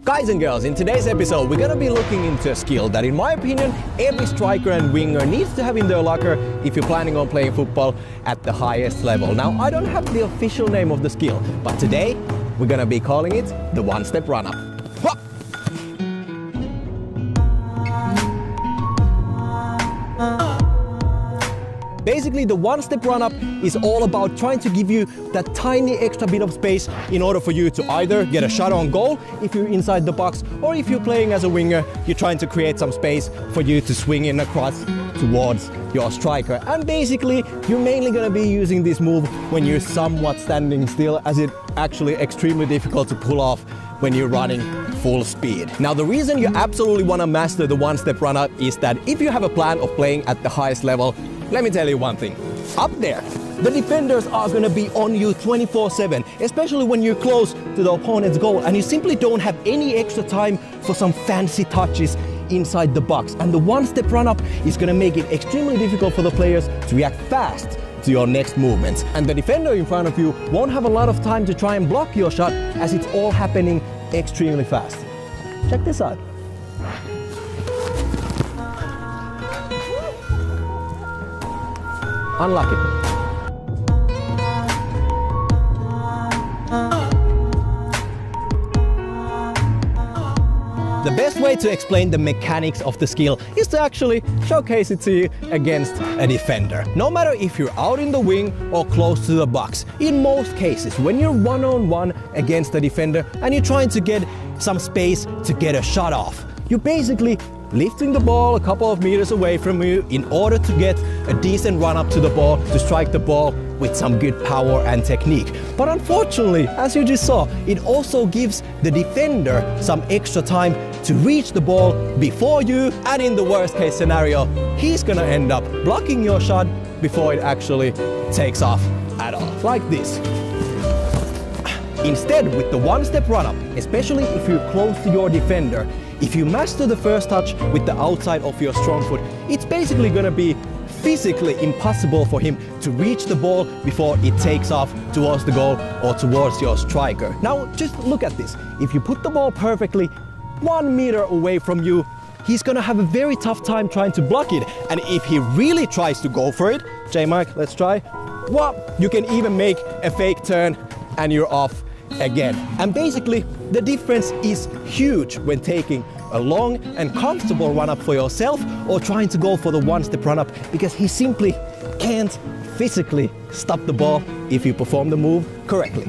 Guys and girls, in today's episode we're gonna be looking into a skill that in my opinion every striker and winger needs to have in their locker if you're planning on playing football at the highest level. Now I don't have the official name of the skill, but today we're gonna be calling it the one-step run-up. Basically, the one-step run-up is all about trying to give you that tiny extra bit of space in order for you to either get a shot on goal if you're inside the box, or if you're playing as a winger, you're trying to create some space for you to swing in across towards your striker. And basically, you're mainly going to be using this move when you're somewhat standing still, as it's actually extremely difficult to pull off when you're running full speed. Now, the reason you absolutely want to master the one-step run-up is that if you have a plan of playing at the highest level, let me tell you one thing. Up there, the defenders are going to be on you 24/7, especially when you're close to the opponent's goal and you simply don't have any extra time for some fancy touches inside the box. And the one-step run-up is going to make it extremely difficult for the players to react fast to your next movements. And the defender in front of you won't have a lot of time to try and block your shot, as it's all happening extremely fast. Check this out. Unlucky. The best way to explain the mechanics of the skill is to actually showcase it to you against a defender. No matter if you're out in the wing or close to the box, in most cases, when you're one-on-one against a defender and you're trying to get some space to get a shot off, you're basically lifting the ball a couple of meters away from you in order to get a decent run up to the ball, to strike the ball with some good power and technique. But unfortunately, as you just saw, it also gives the defender some extra time to reach the ball before you, and in the worst case scenario, he's gonna end up blocking your shot before it actually takes off at all, like this. Instead, with the one-step run-up, especially if you're close to your defender, if you master the first touch with the outside of your strong foot, it's basically going to be physically impossible for him to reach the ball before it takes off towards the goal or towards your striker. Now, just look at this. If you put the ball perfectly 1 meter away from you, he's going to have a very tough time trying to block it. And if he really tries to go for it, J-Mike, let's try. Well, you can even make a fake turn and you're off again. And basically, the difference is huge when taking a long and comfortable run-up for yourself or trying to go for the one-step run-up, because he simply can't physically stop the ball if you perform the move correctly.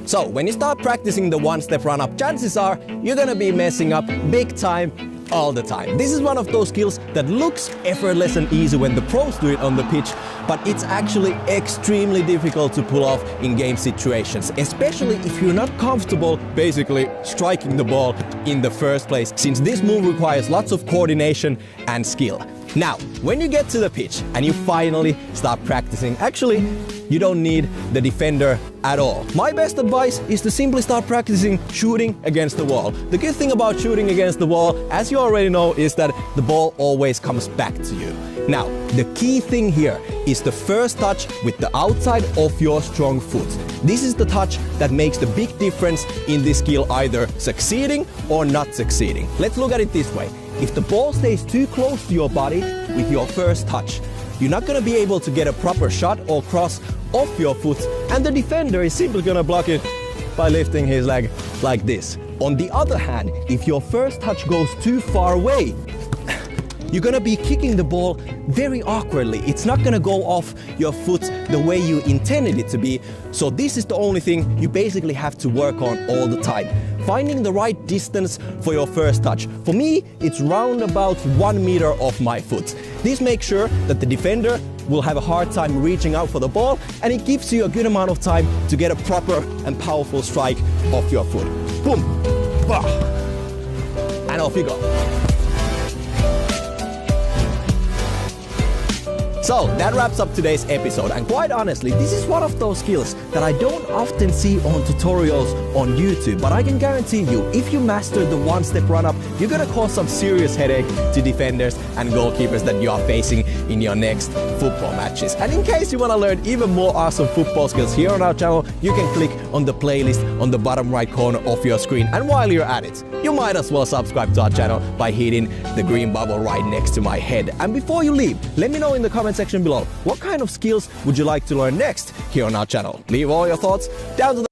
So, when you start practicing the one-step run-up, chances are you're gonna be messing up big time all the time. This is one of those skills that looks effortless and easy when the pros do it on the pitch, but it's actually extremely difficult to pull off in game situations, especially if you're not comfortable basically striking the ball in the first place, since this move requires lots of coordination and skill. Now, when you get to the pitch and you finally start practicing, actually, you don't need the defender at all. My best advice is to simply start practicing shooting against the wall. The good thing about shooting against the wall, as you already know, is that the ball always comes back to you. Now, the key thing here is the first touch with the outside of your strong foot. This is the touch that makes the big difference in this skill, either succeeding or not succeeding. Let's look at it this way. If the ball stays too close to your body with your first touch, you're not going to be able to get a proper shot or cross off your foot, and the defender is simply going to block it by lifting his leg like this. On the other hand, if your first touch goes too far away, you're gonna be kicking the ball very awkwardly. It's not gonna go off your foot the way you intended it to be. So this is the only thing you basically have to work on all the time. Finding the right distance for your first touch. For me, it's round about 1 meter off my foot. This makes sure that the defender will have a hard time reaching out for the ball, and it gives you a good amount of time to get a proper and powerful strike off your foot. Boom! Bah! And off you go. So that wraps up today's episode, and quite honestly, this is one of those skills that I don't often see on tutorials on YouTube, but I can guarantee you, if you master the one-step run-up, you're gonna cause some serious headache to defenders and goalkeepers that you are facing in your next football matches. And in case you wanna learn even more awesome football skills here on our channel, you can click on the playlist on the bottom right corner of your screen. And while you're at it, you might as well subscribe to our channel by hitting the green bubble right next to my head. And before you leave, let me know in the comment section below, what kind of skills would you like to learn next here on our channel? Leave all your thoughts down to the